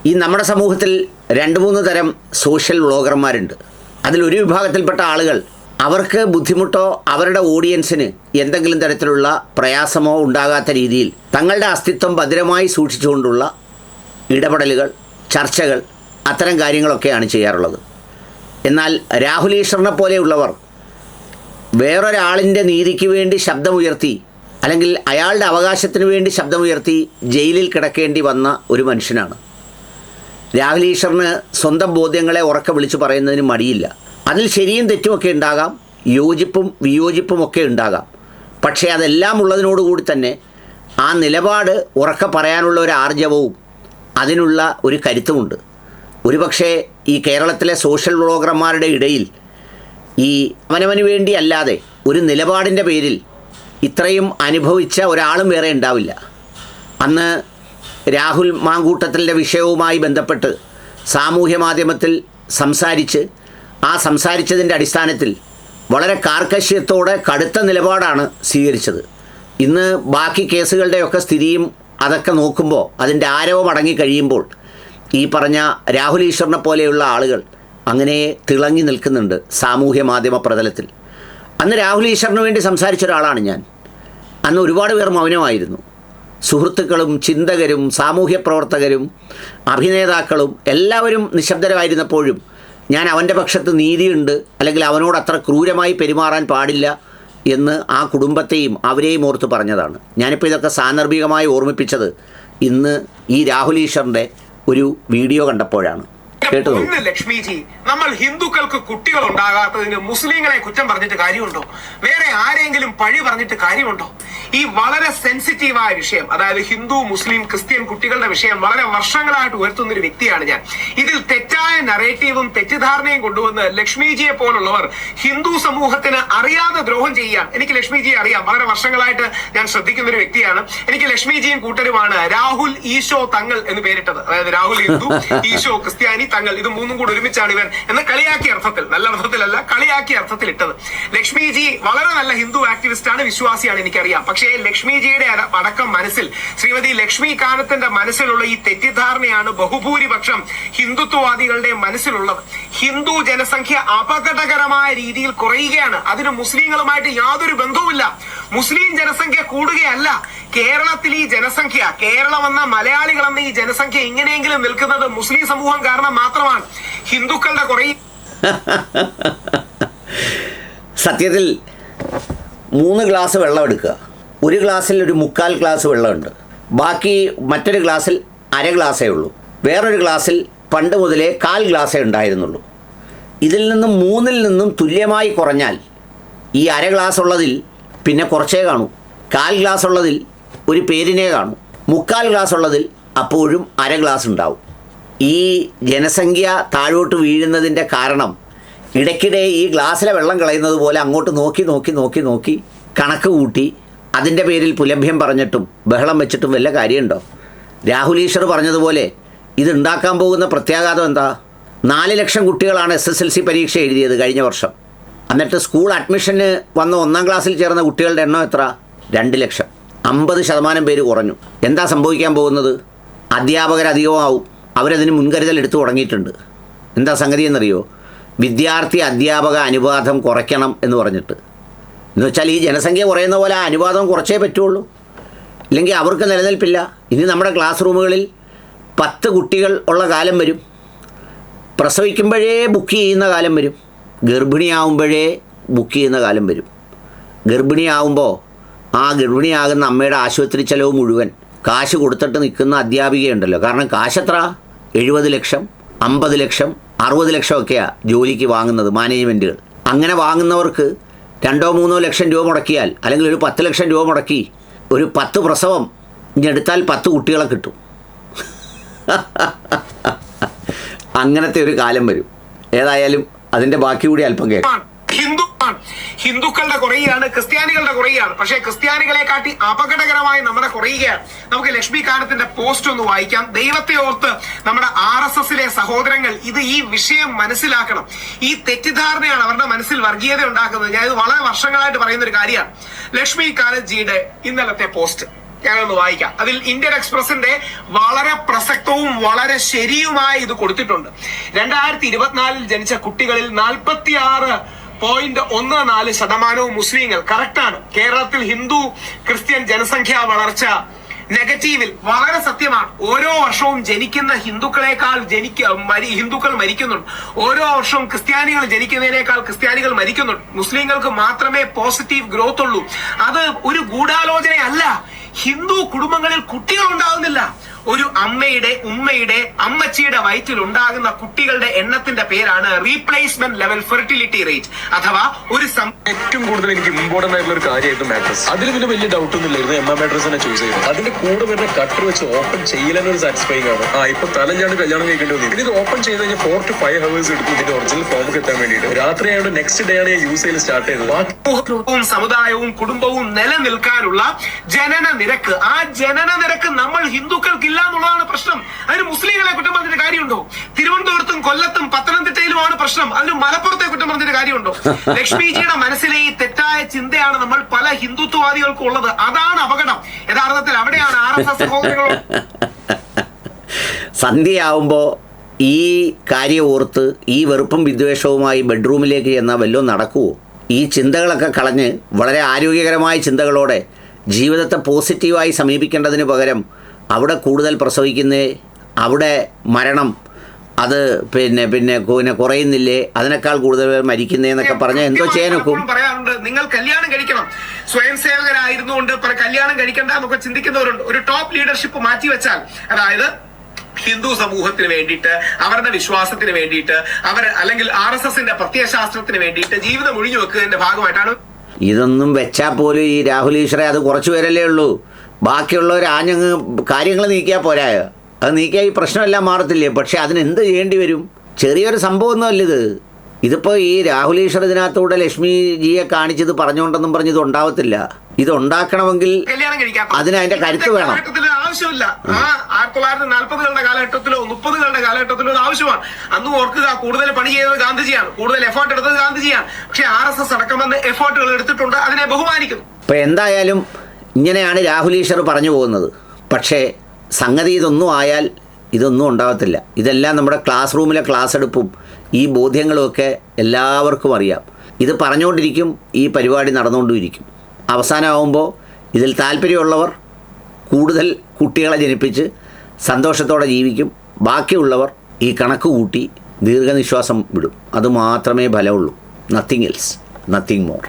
ഈ നമ്മുടെ സമൂഹത്തിൽ 2-3 തരം സോഷ്യൽ വ്ളോഗർമാരുണ്ട്. അതിലൊരു വിഭാഗത്തിൽപ്പെട്ട ആളുകൾ അവർക്ക് ബുദ്ധിമുട്ടോ അവരുടെ ഓഡിയൻസിന് എന്തെങ്കിലും തരത്തിലുള്ള പ്രയാസമോ ഉണ്ടാകാത്ത രീതിയിൽ തങ്ങളുടെ അസ്തിത്വം ഭദ്രമായി സൂക്ഷിച്ചുകൊണ്ടുള്ള ഇടപെടലുകൾ, ചർച്ചകൾ, അത്തരം കാര്യങ്ങളൊക്കെയാണ് ചെയ്യാറുള്ളത്. എന്നാൽ രാഹുൽ ഈശ്വറിനെ പോലെയുള്ളവർ വേറൊരാളിൻ്റെ നീതിക്ക് വേണ്ടി ശബ്ദമുയർത്തി അല്ലെങ്കിൽ അയാളുടെ അവകാശത്തിന് വേണ്ടി ശബ്ദമുയർത്തി ജയിലിൽ കിടക്കേണ്ടി വന്ന ഒരു മനുഷ്യനാണ്. രാഹുൽ ഈശ്വറിന് സ്വന്തം ബോധ്യങ്ങളെ ഉറക്കെ വിളിച്ചു പറയുന്നതിന് മടിയില്ല. അതിൽ ശരിയും തെറ്റുമൊക്കെ ഉണ്ടാകാം, യോജിപ്പും വിയോജിപ്പും ഒക്കെ ഉണ്ടാകാം. പക്ഷേ അതെല്ലാം ഉള്ളതിനോടുകൂടി തന്നെ ആ നിലപാട് ഉറക്കെ പറയാനുള്ള ഒരു ആർജവവും അതിനുള്ള ഒരു കരുത്തുമുണ്ട്. ഒരുപക്ഷേ ഈ കേരളത്തിലെ സോഷ്യൽ വ്ളോഗർമാരുടെ ഇടയിൽ ഈ അവനവന് വേണ്ടി അല്ലാതെ ഒരു നിലപാടിൻ്റെ പേരിൽ ഇത്രയും അനുഭവിച്ച ഒരാളും വേറെ ഉണ്ടാവില്ല. അന്ന് രാഹുൽ മാങ്കൂട്ടത്തിൻ്റെ വിഷയവുമായി ബന്ധപ്പെട്ട് സാമൂഹ്യ മാധ്യമത്തിൽ സംസാരിച്ചതിൻ്റെ അടിസ്ഥാനത്തിൽ വളരെ കാർക്കശ്യത്തോടെ കടുത്ത നിലപാടാണ് സ്വീകരിച്ചത്. ഇന്ന് ബാക്കി കേസുകളുടെയൊക്കെ സ്ഥിതിയും അതൊക്കെ നോക്കുമ്പോൾ അതിൻ്റെ ആരവം അടങ്ങിക്കഴിയുമ്പോൾ ഈ പറഞ്ഞ രാഹുൽ ഈശ്വറിനെ പോലെയുള്ള ആളുകൾ അങ്ങനെ തിളങ്ങി നിൽക്കുന്നുണ്ട് സാമൂഹ്യ മാധ്യമ പ്രതലത്തിൽ. അന്ന് രാഹുൽ ഈശ്വറിന് വേണ്ടി സംസാരിച്ച ഒരാളാണ് ഞാൻ. അന്ന് ഒരുപാട് പേർ മൗനമായിരുന്നു. സുഹൃത്തുക്കളും ചിന്തകരും സാമൂഹ്യ പ്രവർത്തകരും അഭിനേതാക്കളും എല്ലാവരും നിശബ്ദരായിരുന്നപ്പോഴും ഞാൻ അവൻ്റെ പക്ഷത്ത് നീതിയുണ്ട്, അല്ലെങ്കിൽ അവനോട് അത്ര ക്രൂരമായി പെരുമാറാൻ പാടില്ല എന്ന് ആ കുടുംബത്തെയും അവരെയും ഓർത്ത് പറഞ്ഞതാണ്. ഞാനിപ്പോൾ ഇതൊക്കെ സാന്ദർഭികമായി ഓർമ്മിപ്പിച്ചത് ഇന്ന് ഈ രാഹുൽ ഈശ്വറിൻ്റെ ഒരു വീഡിയോ കണ്ടപ്പോഴാണ്. ലക്ഷ്മിജി, നമ്മൾ ഹിന്ദുക്കൾക്ക് കുട്ടികൾ ഉണ്ടാകാത്തതിന് മുസ്ലിങ്ങളെ കുറ്റം പറഞ്ഞിട്ട് കാര്യമുണ്ടോ? വേറെ ആരെങ്കിലും പഴി പറഞ്ഞിട്ട് കാര്യമുണ്ടോ? ഈ വളരെ സെൻസിറ്റീവായ വിഷയം, അതായത് ഹിന്ദു മുസ്ലിം ക്രിസ്ത്യൻ കുട്ടികളുടെ വിഷയം വളരെ വർഷങ്ങളായിട്ട് ഉയർത്തുന്ന ഒരു വ്യക്തിയാണ് ഞാൻ. ഇതിൽ തെറ്റായ നറേറ്റീവും തെറ്റിദ്ധാരണയും കൊണ്ടുവന്ന് ലക്ഷ്മിജിയെ പോലുള്ളവർ ഹിന്ദു സമൂഹത്തിന് അറിയാതെ ദ്രോഹം ചെയ്യാൻ. എനിക്ക് ലക്ഷ്മിജിയെ അറിയാം, വളരെ വർഷങ്ങളായിട്ട് ഞാൻ ശ്രദ്ധിക്കുന്ന ഒരു വ്യക്തിയാണ്. എനിക്ക് ലക്ഷ്മിജിയും കൂട്ടരുമാണ് രാഹുൽ ഈശോ തങ്ങൾ എന്ന് പേരിട്ടത്. അതായത് രാഹുൽ ഹിന്ദു, ഈശോ ക്രിസ്ത്യാനി, തങ്ങൾ, ഇത് മൂന്നും കൂടി ഒരുമിച്ചാണ് ഇവൻ എന്ന് കളിയാക്കിയ അർത്ഥത്തിൽ, നല്ല അർത്ഥത്തിലല്ല, കളിയാക്കിയ അർത്ഥത്തിൽ ഇട്ടത്. ലക്ഷ്മിജി വളരെ നല്ല ഹിന്ദു ആക്ടിവിസ്റ്റ് ആണ്, വിശ്വാസിയാണ്, എനിക്കറിയാം. പക്ഷേ ലക്ഷ്മിജിയുടെ അടക്കം മനസ്സിൽ, ശ്രീമതി ലക്ഷ്മി കാനത്തിന്റെ മനസ്സിലുള്ള ഈ തെറ്റിദ്ധാരണയാണ് ബഹുഭൂരിപക്ഷം ഹിന്ദുത്വവാദികളുടെ മനസ്സിലുള്ളത്. ഹിന്ദു ജനസംഖ്യ അപകടകരമായ രീതിയിൽ കുറയുകയാണ്. അതിന് മുസ്ലിങ്ങളുമായിട്ട് യാതൊരു ബന്ധവുമില്ല. മുസ്ലിം ജനസംഖ്യ കൂടുകയല്ല. കേരളത്തിൽ ഈ ജനസംഖ്യ, കേരളം എന്ന മലയാളികൾ എന്ന ഈ ജനസംഖ്യ ഇങ്ങനെയെങ്കിലും നിൽക്കുന്നത് മുസ്ലിം സമൂഹം കാരണം മാത്രമാണ്. ഹിന്ദുക്കളുടെ സത്യത്തിൽ 3 ഗ്ലാസ് വെള്ളം എടുക്കുക. ഒരു ഗ്ലാസ്സിൽ ഒരു 3/4 ഗ്ലാസ് വെള്ളമുണ്ട്, ബാക്കി മറ്റൊരു ഗ്ലാസ്സിൽ അര ഗ്ലാസ്സേ ഉള്ളൂ. വേറൊരു ഗ്ലാസ്സിൽ പണ്ട് മുതലേ 1/4 ഗ്ലാസ്സേ ഉണ്ടായിരുന്നുള്ളൂ. ഇതിൽ നിന്നും 3-ൽ നിന്നും തുല്യമായി കുറഞ്ഞാൽ ഈ അര ഗ്ലാസ് ഉള്ളതിൽ പിന്നെ കുറച്ചേ കാണൂ, 1/4 ഗ്ലാസ് ഉള്ളതിൽ ഒരു പേരിനെ കാണൂ, 3/4 ഗ്ലാസ് ഉള്ളതിൽ അപ്പോഴും അര ഗ്ലാസ് ഉണ്ടാവും. ഈ ജനസംഖ്യ താഴോട്ട് വീഴുന്നതിൻ്റെ കാരണം ഇടയ്ക്കിടെ ഈ ഗ്ലാസ്സിലെ വെള്ളം കളയുന്നത് പോലെ അങ്ങോട്ട് നോക്കി നോക്കി നോക്കി നോക്കി കണക്ക് കൂട്ടി അതിൻ്റെ പേരിൽ പുലഭ്യം പറഞ്ഞിട്ടും ബഹളം വെച്ചിട്ടും വല്ല കാര്യമുണ്ടോ? രാഹുൽ ഈശ്വർ പറഞ്ഞതുപോലെ ഇതുണ്ടാക്കാൻ പോകുന്ന പ്രത്യാഘാതം എന്താ? 4 ലക്ഷം കുട്ടികളാണ് SSLC പരീക്ഷ എഴുതിയത് കഴിഞ്ഞ വർഷം. എന്നിട്ട് സ്കൂൾ അഡ്മിഷന് വന്ന 1-ാം ക്ലാസ്സിൽ ചേർന്ന കുട്ടികളുടെ എണ്ണം എത്ര? 2 ലക്ഷം. 50% പേര് കുറഞ്ഞു. എന്താ സംഭവിക്കാൻ പോകുന്നത്? അധ്യാപകരധികമാവും. അവരതിന് മുൻകരുതൽ എടുത്തു തുടങ്ങിയിട്ടുണ്ട്. എന്താ സംഗതി എന്നറിയോ? വിദ്യാർത്ഥി അധ്യാപക അനുപാതം കുറയ്ക്കണം എന്ന് പറഞ്ഞിട്ട്. എന്ന് വെച്ചാൽ ഈ ജനസംഖ്യ കുറയുന്ന പോലെ ആ അനുപാതം കുറച്ചേ പറ്റുള്ളൂ, ഇല്ലെങ്കിൽ അവർക്ക് നിലനിൽപ്പില്ല. ഇനി നമ്മുടെ ക്ലാസ് റൂമുകളിൽ 10 കുട്ടികൾ ഉള്ള കാലം വരും. പ്രസവിക്കുമ്പോഴേ ബുക്ക് ചെയ്യുന്ന കാലം വരും. ഗർഭിണിയാവുമ്പോഴേ ബുക്ക് ചെയ്യുന്ന കാലം വരും. ഗർഭിണിയാവുമ്പോൾ ആ ഗർഭിണിയാകുന്ന അമ്മയുടെ ആശുപത്രി ചെലവ് മുഴുവൻ കാശ് കൊടുത്തിട്ട് നിൽക്കുന്ന അധ്യാപികയുണ്ടല്ലോ. കാരണം കാശ് എത്ര? 70 ലക്ഷം, 50 ലക്ഷം, 60 ലക്ഷമൊക്കെയാണ് ജോലിക്ക് വാങ്ങുന്നത് മാനേജ്മെൻറ്റുകൾ. അങ്ങനെ വാങ്ങുന്നവർക്ക് 2-3 ലക്ഷം രൂപ മുടക്കിയാൽ, അല്ലെങ്കിൽ ഒരു 10 ലക്ഷം രൂപ മുടക്കി ഒരു 10 പ്രസവം ഇഞ്ഞെടുത്താൽ 10 കുട്ടികളെ കിട്ടും. അങ്ങനത്തെ ഒരു കാലം വരും. ഏതായാലും അതിൻ്റെ ബാക്കി കൂടി അല്പം കേൾക്കാം. ഹിന്ദുക്കളുടെ കുറയുകയാണ്, ക്രിസ്ത്യാനികളുടെ കുറയുകയാണ്. പക്ഷേ ക്രിസ്ത്യാനികളെ കാട്ടി അപകടകരമായി നമ്മുടെ കുറയുകയാണ്. നമുക്ക് ലക്ഷ്മി കാനത്തിന്റെ പോസ്റ്റ് ഒന്ന് വായിക്കാം. ദൈവത്തെ ഓർത്ത് നമ്മുടെ RSSലെ സഹോദരങ്ങൾ ഈ വിഷയം മനസ്സിലാക്കണം. ഈ തെറ്റിദ്ധാരണയാണ് അവരുടെ മനസ്സിൽ വർഗീയത ഉണ്ടാക്കുന്നത്. ഞാൻ ഇത് വളരെ വർഷങ്ങളായിട്ട് പറയുന്ന ഒരു കാര്യമാണ്. ലക്ഷ്മി കാനത്ജിയുടെ ഇന്നലത്തെ പോസ്റ്റ് ഞാനൊന്ന് വായിക്കാം. അതിൽ ഇന്ത്യൻ എക്സ്പ്രസിന്റെ വളരെ പ്രസക്തവും വളരെ ശരിയുമായ ഇത് കൊടുത്തിട്ടുണ്ട്. 2024 ജനിച്ച കുട്ടികളിൽ 46.14% മുസ്ലിങ്ങൾ. കറക്റ്റാണ്. കേരളത്തിൽ ഹിന്ദു ക്രിസ്ത്യൻ ജനസംഖ്യാ വളർച്ച നെഗറ്റീവിൽ. വളരെ സത്യമാണ്. ഓരോ വർഷവും ജനിക്കുന്ന ഹിന്ദുക്കൾ മരിക്കുന്നുണ്ട്. ഓരോ വർഷവും ക്രിസ്ത്യാനികൾ ജനിക്കുന്നതിനേക്കാൾ ക്രിസ്ത്യാനികൾ മരിക്കുന്നുണ്ട്. മുസ്ലിങ്ങൾക്ക് മാത്രമേ പോസിറ്റീവ് ഗ്രോത്ത് ഉള്ളൂ. അത് ഒരു ഗൂഢാലോചനയല്ല. ഹിന്ദു കുടുംബങ്ങളിൽ കുട്ടികൾ ഉണ്ടാകുന്നില്ല. ഒരു ഉമ്മയുടെ അമ്മച്ചിയുടെ വയറ്റിൽ ഉണ്ടാകുന്ന കുട്ടികളുടെ എണ്ണത്തിന്റെ പേരാണ് റീപ്ലേസ്മെന്റ് ലെവൽ ഫെർട്ടിലിറ്റി റേറ്റ്. അഥവാ ഒരു ഏറ്റവും കൂടുതൽ എനിക്ക് ഇമ്പോർട്ടന്റ് ആയിട്ടുള്ള ഒരു കാര്യമായിരുന്നു മാട്രസ്. അതിൽ പിന്നെ വലിയ ഡൗട്ട് ഒന്നും ഇല്ലായിരുന്നു. എം മാട്രസ് തന്നെ ചൂസ് ചെയ്തു. അതിന്റെ കൂടെ വരുന്ന കട്ടർ വെച്ച് ഓപ്പൺ ചെയ്യലെന്നൊരു സാറ്റിസ്ഫൈങ് ആണ്. ഇപ്പൊ തലഞ്ഞാണ് കല്യാണം കഴിക്കേണ്ടി വന്നു. പിന്നെ ഇത് ഓപ്പൺ ചെയ്ത് കഴിഞ്ഞാൽ 4 to 5 hours എടുക്കും ഇതിന്റെ ഒറിജിനൽ ഫോമിൽ എത്താൻ വേണ്ടിയിട്ട്. രാത്രി ആയതുകൊണ്ട് നെക്സ്റ്റ് ഡേ ആണ് ഞാൻ യൂസ് ചെയ്ത് സ്റ്റാർട്ട് ചെയ്തത്. സമുദായവും കുടുംബവും നിലനിൽക്കാനുള്ള ജനന നിരക്ക്, ആ ജനന നിരക്ക് നമ്മൾ ഹിന്ദുക്കൾക്കില്ല എന്നുള്ളതാണ് പ്രശ്നം. അതിന് മുസ്ലിങ്ങളെ കുറ്റം പറഞ്ഞിട്ട് കാര്യമുണ്ടോ? തിരുവനന്തപുരത്തും കൊല്ലത്തും പത്തനംതിട്ടയിലുമാണ് പ്രശ്നം. അതിന് മലപ്പുറത്തെ കുറ്റം പറഞ്ഞിട്ട് കാര്യമുണ്ടോ? ലക്ഷ്മിജിയുടെ മനസ്സിലെ ഈ തെറ്റായ ചിന്തയാണ് നമ്മൾ പല ഹിന്ദുത്വവാദികൾക്കും ഉള്ളത്. അതാണ് അപകടം. യഥാർത്ഥത്തിൽ അവിടെയാണ് RSS സഹോദരങ്ങളും. സന്ധ്യയാവുമ്പോൾ ഈ കാര്യം ഓർത്ത് ഈ വെറുപ്പും വിദ്വേഷവുമായി ബെഡ്റൂമിലേക്ക് ചെന്നാൽ വല്ലതും നടക്കുമോ? ഈ ചിന്തകളൊക്കെ കളഞ്ഞ് വളരെ ആരോഗ്യകരമായ ചിന്തകളോടെ ജീവിതത്തെ പോസിറ്റീവായി സമീപിക്കേണ്ടതിന് പകരം അവിടെ കൂടുതൽ പ്രസവിക്കുന്നേ, അവിടെ മരണം അത് പിന്നെ കുറയുന്നില്ലേ, അതിനേക്കാൾ കൂടുതൽ മരിക്കുന്നേ എന്നൊക്കെ പറഞ്ഞാൽ എന്തോ ചെയ്യാനൊക്കും. പറയാറുണ്ട്, നിങ്ങൾ കല്യാണം കഴിക്കണം. സ്വയം സേവകരായിരുന്നുകൊണ്ട് കല്യാണം കഴിക്കണ്ട എന്നൊക്കെ ചിന്തിക്കുന്നവരുണ്ട്. ഒരു ടോപ്പ് ലീഡർഷിപ്പ് മാറ്റിവെച്ചാൽ, അതായത് ഹിന്ദു സമൂഹത്തിന് വേണ്ടിയിട്ട്, അവരുടെ വിശ്വാസത്തിന് വേണ്ടിയിട്ട്, അല്ലെങ്കിൽ RSSന്റെ പ്രത്യയശാസ്ത്രത്തിന് വേണ്ടിയിട്ട് ജീവിതം ഒഴിഞ്ഞു വെക്കുന്നതിന്റെ ഭാഗമായിട്ടാണ്. ഇതൊന്നും വെച്ചാൽ പോലും ഈ രാഹുൽ ഈശ്വറെ അത് കുറച്ച് പേരല്ലേ ഉള്ളൂ. ബാക്കിയുള്ളവർ ആഞ്ഞങ്ങ് കാര്യങ്ങൾ നീക്കിയാൽ പോരായോ? അത് നീക്കിയാൽ ഈ പ്രശ്നമെല്ലാം മാറത്തില്ലേ? പക്ഷേ അതിനെന്ത് ചെയ്യേണ്ടി വരും? ചെറിയൊരു സംഭവമൊന്നുമല്ല ഇത്. ഇതിപ്പോൾ ഈ രാഹുൽ ഈശ്വർ ഇതിനകത്തൂടെ ലക്ഷ്മിജിയെ കാണിച്ചത് പറഞ്ഞുകൊണ്ടെന്നും പറഞ്ഞത് ഉണ്ടാവത്തില്ല. ഇതുണ്ടാക്കണമെങ്കിൽ അതിന് അതിന്റെ കരുത്ത് വേണം. ആവശ്യമില്ല. 1940കളുടെ കാലഘട്ടത്തിലോ 30കളുടെ കാലഘട്ടത്തിലോ അത് ആവശ്യമാണ്. അന്ന് ഓർക്കുക, കൂടുതൽ പണി ചെയ്തത് ഗാന്ധിജിയാണ്, കൂടുതൽ എഫേർട്ട് എടുത്തത് ഗാന്ധിജിയാണ്. പക്ഷെ RSS അടക്കമെന്ന് എഫേർട്ടുകൾ എടുത്തിട്ടുണ്ട്. അതിനെ ബഹുമാനിക്കുന്നു. ഇപ്പം എന്തായാലും ഇങ്ങനെയാണ് രാഹുൽ ഈശ്വർ പറഞ്ഞു പോകുന്നത്. പക്ഷേ സംഗതി ഇതൊന്നും ആയാൽ ഇതൊന്നും ഉണ്ടാകത്തില്ല. ഇതെല്ലാം നമ്മുടെ ക്ലാസ് റൂമിലെ ക്ലാസ് എടുപ്പും ഈ ബോധ്യങ്ങളുമൊക്കെ എല്ലാവർക്കും അറിയാം. ഇത് പറഞ്ഞുകൊണ്ടിരിക്കും, ഈ പരിപാടി നടന്നുകൊണ്ടിരിക്കും. അവസാനമാകുമ്പോൾ ഇതിൽ താല്പര്യമുള്ളവർ കൂടുതൽ കുട്ടികളെ ജനിപ്പിച്ച് സന്തോഷത്തോടെ ജീവിക്കും. ബാക്കിയുള്ളവർ ഈ കണക്ക് കൂട്ടി ദീർഘനിശ്വാസം വിടും. അതുമാത്രമേ ഫലമുള്ളൂ. Nothing else, nothing more.